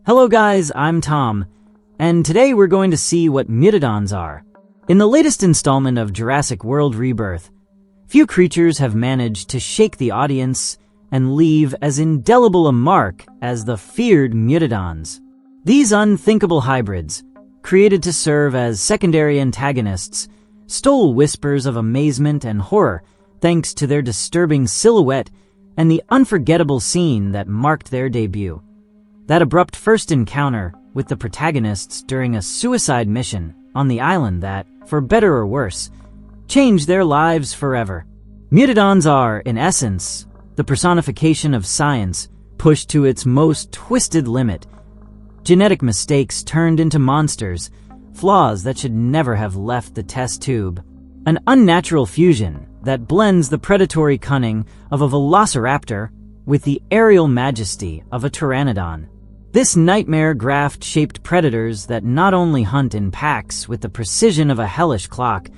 Hello guys, I'm Tom, and today we're going to see what Mutadons are. In the latest installment of Jurassic World Rebirth, few creatures have managed to shake the audience and leave as indelible a mark as the feared Mutadons. These unthinkable hybrids, created to serve as secondary antagonists, stole whispers of amazement and horror thanks to their disturbing silhouette and the unforgettable scene that marked their debut. That abrupt first encounter with the protagonists during a suicide mission on the island that, for better or worse, changed their lives forever. Mutadons are, in essence, the personification of science pushed to its most twisted limit. Genetic mistakes turned into monsters, flaws that should never have left the test tube. An unnatural fusion that blends the predatory cunning of a velociraptor with the aerial majesty of a pteranodon. This nightmare graft-shaped predators that not only hunt in packs with the precision of a hellish clock,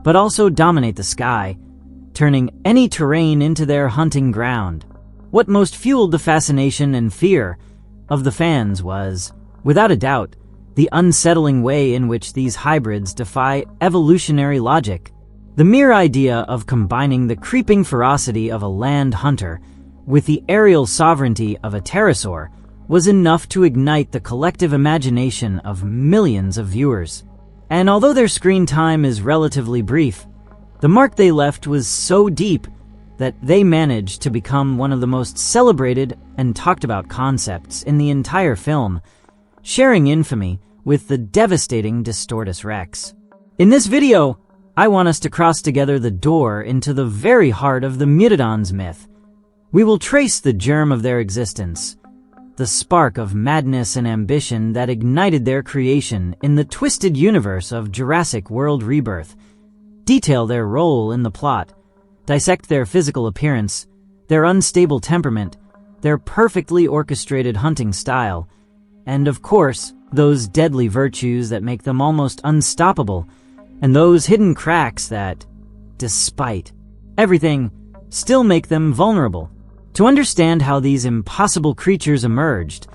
but also dominate the sky, turning any terrain into their hunting ground. What most fueled the fascination and fear of the fans was, without a doubt, the unsettling way in which these hybrids defy evolutionary logic. The mere idea of combining the creeping ferocity of a land hunter with the aerial sovereignty of a pterosaur was enough to ignite the collective imagination of millions of viewers. And although their screen time is relatively brief, the mark they left was so deep that they managed to become one of the most celebrated and talked about concepts in the entire film, sharing infamy with the devastating Distortus Rex. In this video, I want us to cross together the door into the very heart of the Mutadons myth. We will trace the germ of their existence, the spark of madness and ambition that ignited their creation in the twisted universe of Jurassic World Rebirth, detail their role in the plot, dissect their physical appearance, their unstable temperament, their perfectly orchestrated hunting style, and of course, those deadly virtues that make them almost unstoppable, and those hidden cracks that, despite everything, still make them vulnerable. To understand how these impossible creatures emerged,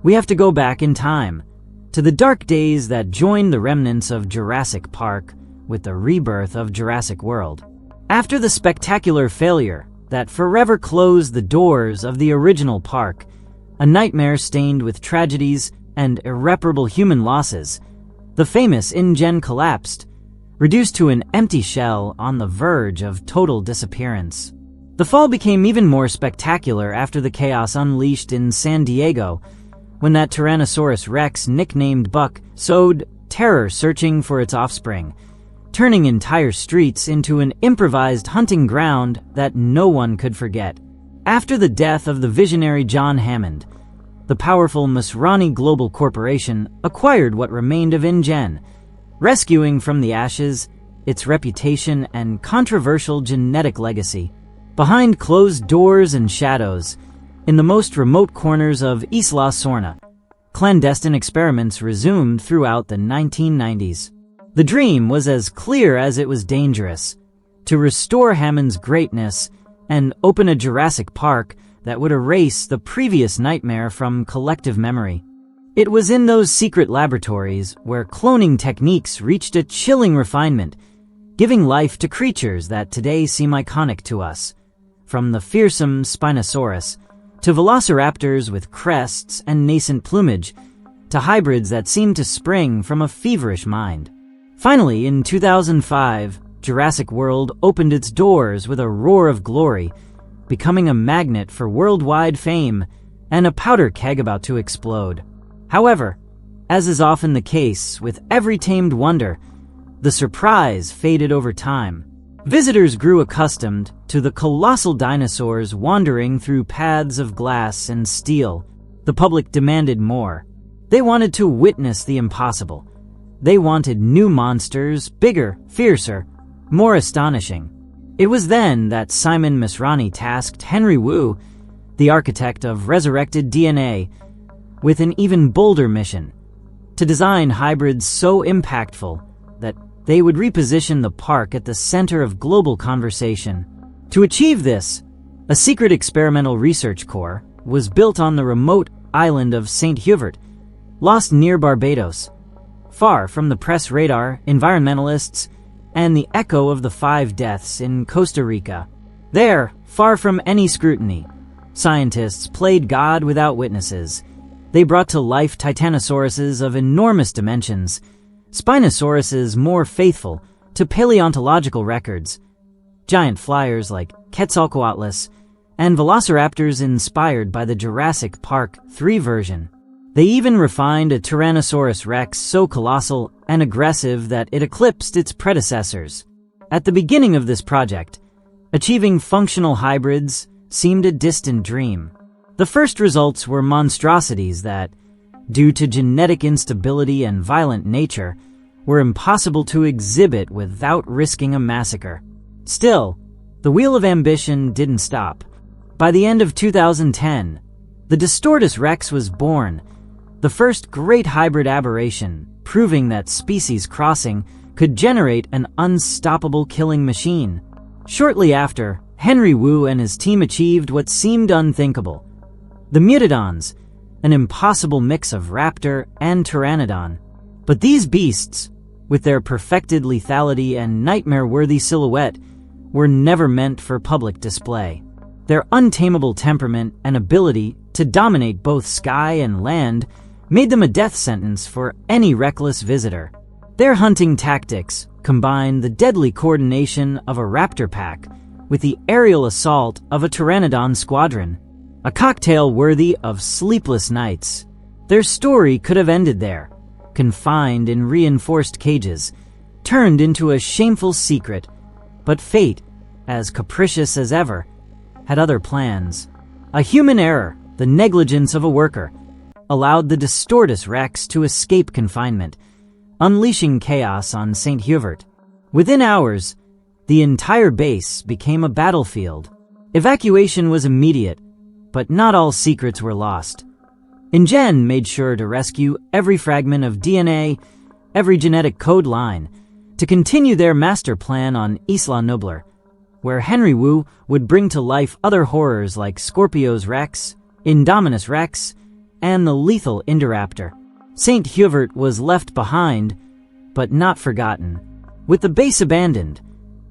we have to go back in time, to the dark days that joined the remnants of Jurassic Park with the rebirth of Jurassic World. After the spectacular failure that forever closed the doors of the original park, a nightmare stained with tragedies and irreparable human losses, the famous InGen collapsed, reduced to an empty shell on the verge of total disappearance. The fall became even more spectacular after the chaos unleashed in San Diego, when that Tyrannosaurus Rex nicknamed Buck sowed terror searching for its offspring, turning entire streets into an improvised hunting ground that no one could forget. After the death of the visionary John Hammond, the powerful Masrani Global Corporation acquired what remained of InGen, rescuing from the ashes its reputation and controversial genetic legacy. Behind closed doors and shadows, in the most remote corners of Isla Sorna, clandestine experiments resumed throughout the 1990s. The dream was as clear as it was dangerous: to restore Hammond's greatness and open a Jurassic Park that would erase the previous nightmare from collective memory. It was in those secret laboratories where cloning techniques reached a chilling refinement, giving life to creatures that today seem iconic to us, from the fearsome Spinosaurus to velociraptors with crests and nascent plumage, to hybrids that seem to spring from a feverish mind. Finally, in 2005, Jurassic World opened its doors with a roar of glory, becoming a magnet for worldwide fame and a powder keg about to explode. However, as is often the case with every tamed wonder, the surprise faded over time. Visitors grew accustomed to the colossal dinosaurs wandering through paths of glass and steel. The public demanded more. They wanted to witness the impossible. They wanted new monsters, bigger, fiercer, more astonishing. It was then that Simon Masrani tasked Henry Wu, the architect of resurrected DNA, with an even bolder mission: to design hybrids so impactful that they would reposition the park at the center of global conversation. To achieve this, a secret experimental research core was built on the remote island of St. Hubert, lost near Barbados, far from the press radar, environmentalists, and the echo of the 5 deaths in Costa Rica. There, far from any scrutiny, scientists played God without witnesses. They brought to life titanosauruses of enormous dimensions, Spinosauruses more faithful to paleontological records, giant flyers like Quetzalcoatlus, and velociraptors inspired by the Jurassic Park 3 version. They even refined a Tyrannosaurus rex so colossal and aggressive that it eclipsed its predecessors. At the beginning of this project, achieving functional hybrids seemed a distant dream. The first results were monstrosities that, due to genetic instability and violent nature, were impossible to exhibit without risking a massacre. Still, the wheel of ambition didn't stop. By the end of 2010, the Distortus Rex was born, the first great hybrid aberration, proving that species crossing could generate an unstoppable killing machine. Shortly after, Henry Wu and his team achieved what seemed unthinkable: the Mutadons, an impossible mix of raptor and pteranodon. But these beasts, with their perfected lethality and nightmare-worthy silhouette, were never meant for public display. Their untamable temperament and ability to dominate both sky and land made them a death sentence for any reckless visitor. Their hunting tactics combined the deadly coordination of a raptor pack with the aerial assault of a pteranodon squadron, a cocktail worthy of sleepless nights. Their story could have ended there, confined in reinforced cages, turned into a shameful secret, but fate, as capricious as ever, had other plans. A human error, the negligence of a worker, allowed the Distortus Rex to escape confinement, unleashing chaos on St. Hubert. Within hours, the entire base became a battlefield. Evacuation was immediate, but not all secrets were lost. InGen made sure to rescue every fragment of DNA, every genetic code line, to continue their master plan on Isla Nublar, where Henry Wu would bring to life other horrors like Scorpio's Rex, Indominus Rex, and the lethal Indoraptor. St. Hubert was left behind, but not forgotten. With the base abandoned,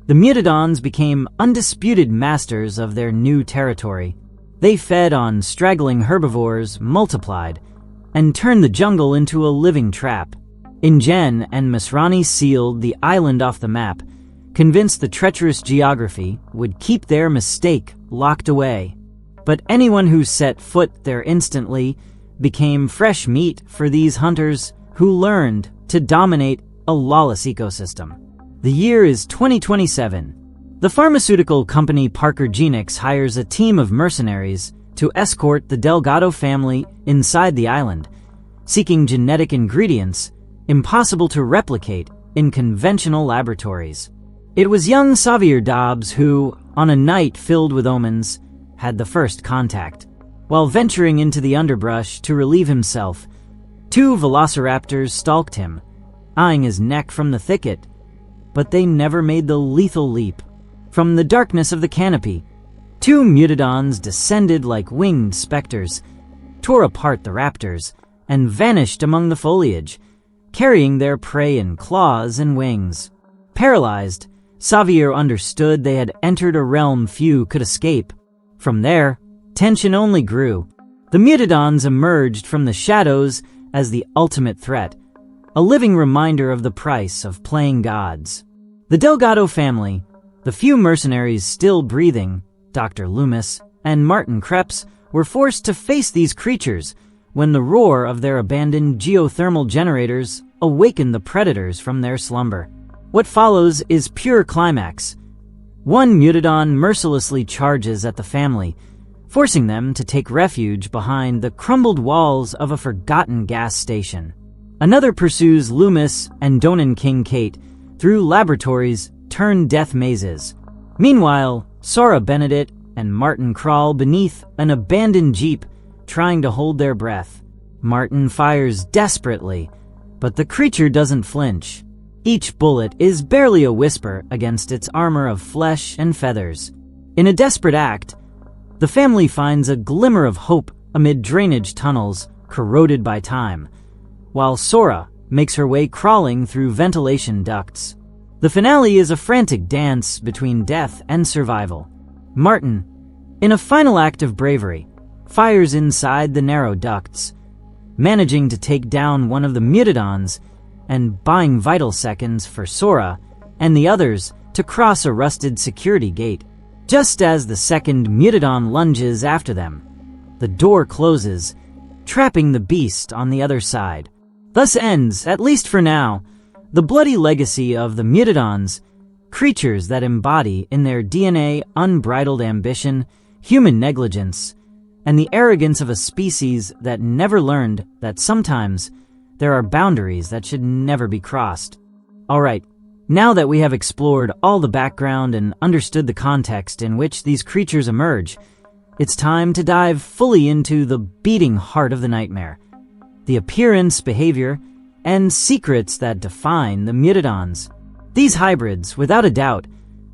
the Mutadons became undisputed masters of their new territory. They fed on straggling herbivores, multiplied, and turned the jungle into a living trap. InGen and Masrani sealed the island off the map, convinced the treacherous geography would keep their mistake locked away. But anyone who set foot there instantly became fresh meat for these hunters who learned to dominate a lawless ecosystem. The year is 2027. The pharmaceutical company Parker Genix hires a team of mercenaries to escort the Delgado family inside the island, seeking genetic ingredients impossible to replicate in conventional laboratories. It was young Xavier Dobbs who, on a night filled with omens, had the first contact. While venturing into the underbrush to relieve himself, 2 velociraptors stalked him, eyeing his neck from the thicket, but they never made the lethal leap. From the darkness of the canopy, 2 Mutadons descended like winged specters, tore apart the raptors, and vanished among the foliage, carrying their prey in claws and wings. Paralyzed, Xavier understood they had entered a realm few could escape. From there, tension only grew. The Mutadons emerged from the shadows as the ultimate threat, a living reminder of the price of playing gods. The Delgado family, the few mercenaries still breathing, Dr. Loomis and Martin Krebs, were forced to face these creatures when the roar of their abandoned geothermal generators awakened the predators from their slumber. What follows is pure climax. One Mutadon mercilessly charges at the family, forcing them to take refuge behind the crumbled walls of a forgotten gas station. Another pursues Loomis and Donan King Kate through laboratories turned death mazes. Meanwhile, Sora Benedict and Martin crawl beneath an abandoned jeep, trying to hold their breath. Martin fires desperately, but the creature doesn't flinch. Each bullet is barely a whisper against its armor of flesh and feathers. In a desperate act, the family finds a glimmer of hope amid drainage tunnels corroded by time, while Sora makes her way crawling through ventilation ducts. The finale is a frantic dance between death and survival. Martin, in a final act of bravery, fires inside the narrow ducts, managing to take down one of the Mutadons and buying vital seconds for Sora and the others to cross a rusted security gate. Just as the second Mutadon lunges after them, the door closes, trapping the beast on the other side. Thus ends, at least for now, the bloody legacy of the Mutadons, creatures that embody in their DNA unbridled ambition, human negligence, and the arrogance of a species that never learned that sometimes there are boundaries that should never be crossed. Alright, now that we have explored all the background and understood the context in which these creatures emerge, it's time to dive fully into the beating heart of the nightmare, the appearance, behavior, and secrets that define the Mutadons. These hybrids, without a doubt,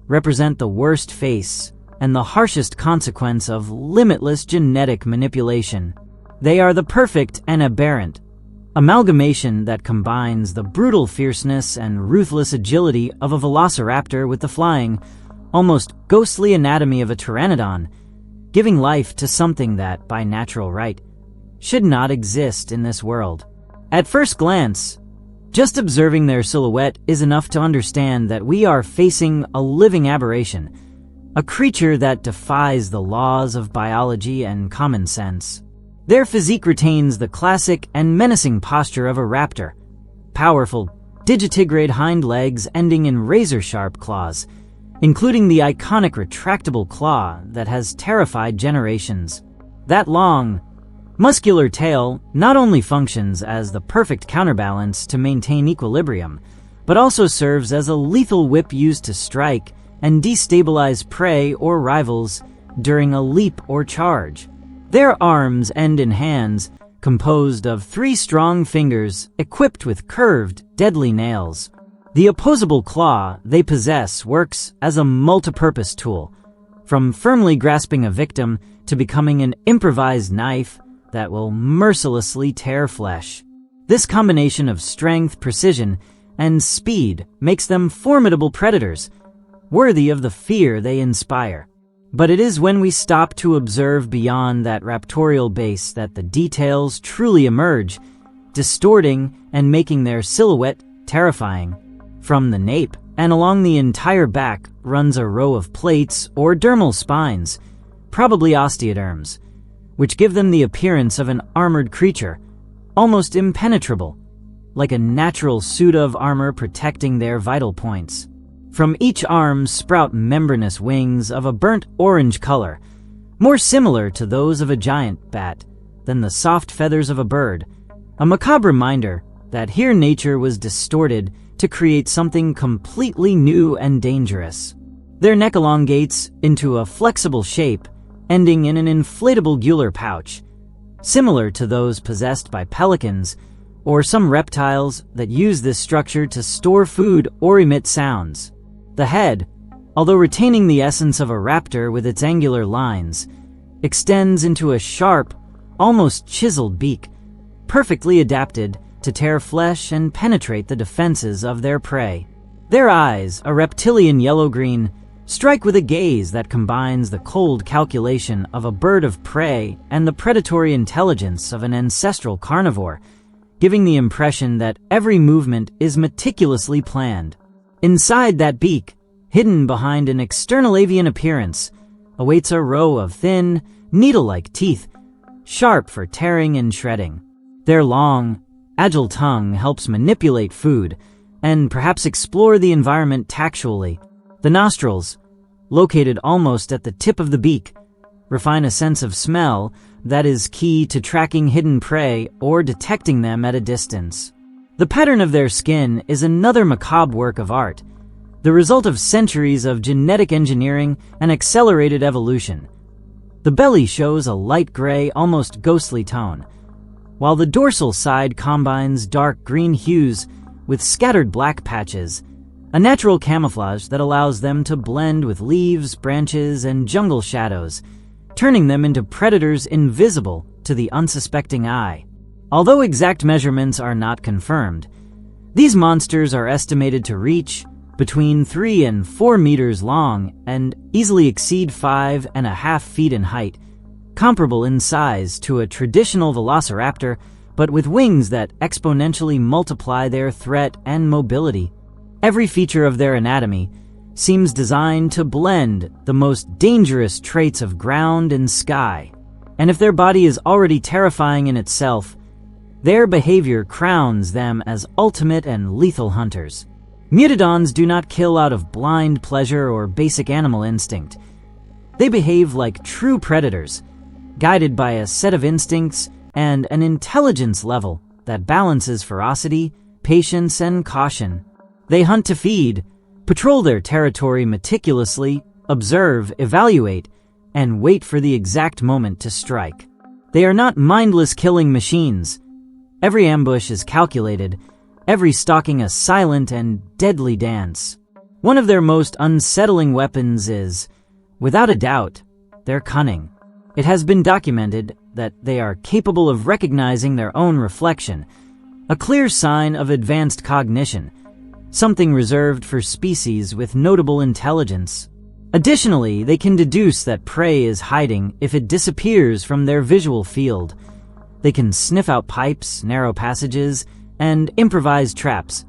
represent the worst face and the harshest consequence of limitless genetic manipulation. They are the perfect and aberrant amalgamation that combines the brutal fierceness and ruthless agility of a velociraptor with the flying, almost ghostly anatomy of a pteranodon, giving life to something that, by natural right, should not exist in this world. At first glance, just observing their silhouette is enough to understand that we are facing a living aberration, a creature that defies the laws of biology and common sense. Their physique retains the classic and menacing posture of a raptor, powerful, digitigrade hind legs ending in razor-sharp claws, including the iconic retractable claw that has terrified generations. That long, muscular tail not only functions as the perfect counterbalance to maintain equilibrium, but also serves as a lethal whip used to strike and destabilize prey or rivals during a leap or charge. Their arms end in hands composed of 3 strong fingers equipped with curved, deadly nails. The opposable claw they possess works as a multipurpose tool, from firmly grasping a victim to becoming an improvised knife that will mercilessly tear flesh. This combination of strength, precision, and speed makes them formidable predators, worthy of the fear they inspire. But it is when we stop to observe beyond that raptorial base that the details truly emerge, distorting and making their silhouette terrifying. From the nape and along the entire back runs a row of plates or dermal spines, probably osteoderms, which give them the appearance of an armored creature, almost impenetrable, like a natural suit of armor protecting their vital points. From each arm sprout membranous wings of a burnt orange color, more similar to those of a giant bat than the soft feathers of a bird, a macabre reminder that here nature was distorted to create something completely new and dangerous. Their neck elongates into a flexible shape, ending in an inflatable gular pouch, similar to those possessed by pelicans or some reptiles that use this structure to store food or emit sounds. The head, although retaining the essence of a raptor with its angular lines, extends into a sharp, almost chiseled beak, perfectly adapted to tear flesh and penetrate the defenses of their prey. Their eyes, a reptilian yellow-green, strike with a gaze that combines the cold calculation of a bird of prey and the predatory intelligence of an ancestral carnivore, giving the impression that every movement is meticulously planned. Inside that beak, hidden behind an external avian appearance, awaits a row of thin, needle-like teeth, sharp for tearing and shredding. Their long, agile tongue helps manipulate food and perhaps explore the environment tactually. The nostrils, located almost at the tip of the beak, refine a sense of smell that is key to tracking hidden prey or detecting them at a distance. The pattern of their skin is another macabre work of art, the result of centuries of genetic engineering and accelerated evolution. The belly shows a light gray, almost ghostly tone, while the dorsal side combines dark green hues with scattered black patches, a natural camouflage that allows them to blend with leaves, branches, and jungle shadows, turning them into predators invisible to the unsuspecting eye. Although exact measurements are not confirmed, these monsters are estimated to reach between 3 and 4 meters long and easily exceed 5.5 feet in height, comparable in size to a traditional velociraptor, but with wings that exponentially multiply their threat and mobility. Every feature of their anatomy seems designed to blend the most dangerous traits of ground and sky. And if their body is already terrifying in itself, their behavior crowns them as ultimate and lethal hunters. Mutadons do not kill out of blind pleasure or basic animal instinct. They behave like true predators, guided by a set of instincts and an intelligence level that balances ferocity, patience, and caution. They hunt to feed, patrol their territory meticulously, observe, evaluate, and wait for the exact moment to strike. They are not mindless killing machines. Every ambush is calculated, every stalking a silent and deadly dance. One of their most unsettling weapons is, without a doubt, their cunning. It has been documented that they are capable of recognizing their own reflection, a clear sign of advanced cognition, something reserved for species with notable intelligence. Additionally, they can deduce that prey is hiding if it disappears from their visual field. They can sniff out pipes, narrow passages, and improvise traps,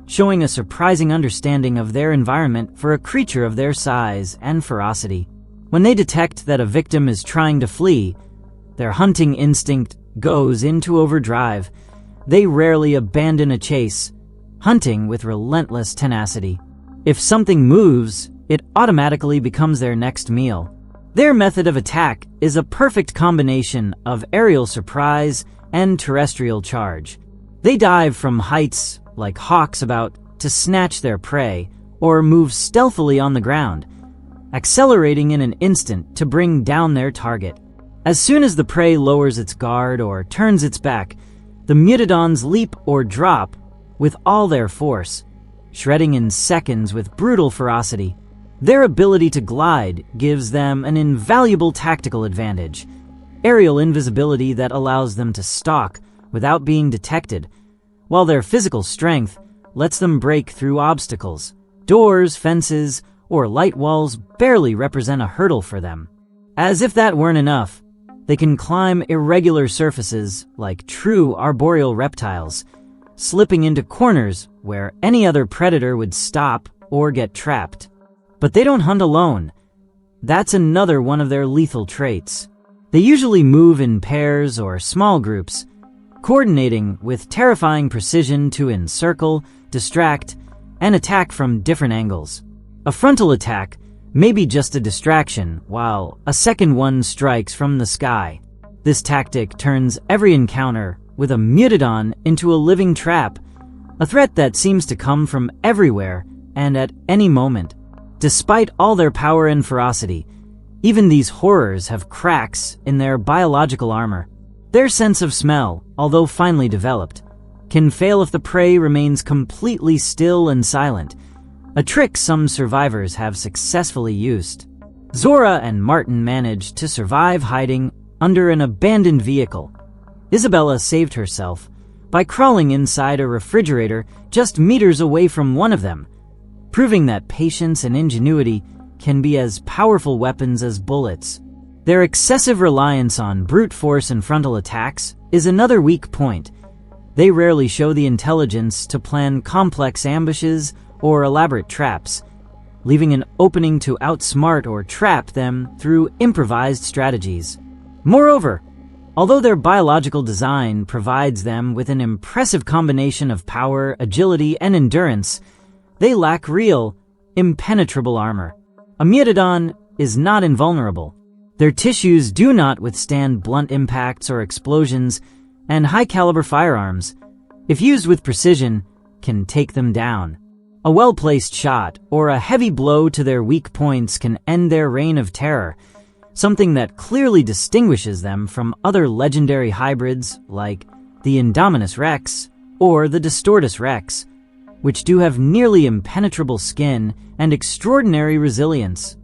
showing a surprising understanding of their environment for a creature of their size and ferocity. When they detect that a victim is trying to flee, their hunting instinct goes into overdrive. They rarely abandon a chase, hunting with relentless tenacity. If something moves, it automatically becomes their next meal. Their method of attack is a perfect combination of aerial surprise and terrestrial charge. They dive from heights like hawks about to snatch their prey, or move stealthily on the ground, accelerating in an instant to bring down their target. As soon as the prey lowers its guard or turns its back, the Mutadons leap or drop with all their force, shredding in seconds with brutal ferocity. Their ability to glide gives them an invaluable tactical advantage, aerial invisibility that allows them to stalk without being detected, while their physical strength lets them break through obstacles. Doors, fences, or light walls barely represent a hurdle for them. As if that weren't enough, they can climb irregular surfaces like true arboreal reptiles, slipping into corners where any other predator would stop or get trapped. But they don't hunt alone. That's another one of their lethal traits. They usually move in pairs or small groups, coordinating with terrifying precision to encircle, distract, and attack from different angles. A frontal attack may be just a distraction, while a second one strikes from the sky. This tactic turns every encounter with a Mutadon into a living trap, a threat that seems to come from everywhere and at any moment. Despite all their power and ferocity, even these horrors have cracks in their biological armor. Their sense of smell, although finely developed, can fail if the prey remains completely still and silent, a trick some survivors have successfully used. Zora and Martin managed to survive hiding under an abandoned vehicle. Isabella saved herself by crawling inside a refrigerator just meters away from one of them, proving that patience and ingenuity can be as powerful weapons as bullets. Their excessive reliance on brute force and frontal attacks is another weak point. They rarely show the intelligence to plan complex ambushes or elaborate traps, leaving an opening to outsmart or trap them through improvised strategies. Moreover, although their biological design provides them with an impressive combination of power, agility, and endurance, they lack real, impenetrable armor. A Mutadon is not invulnerable. Their tissues do not withstand blunt impacts or explosions, and high-caliber firearms, if used with precision, can take them down. A well-placed shot or a heavy blow to their weak points can end their reign of terror, something that clearly distinguishes them from other legendary hybrids like the Indominus Rex or the Distortus Rex, which do have nearly impenetrable skin and extraordinary resilience.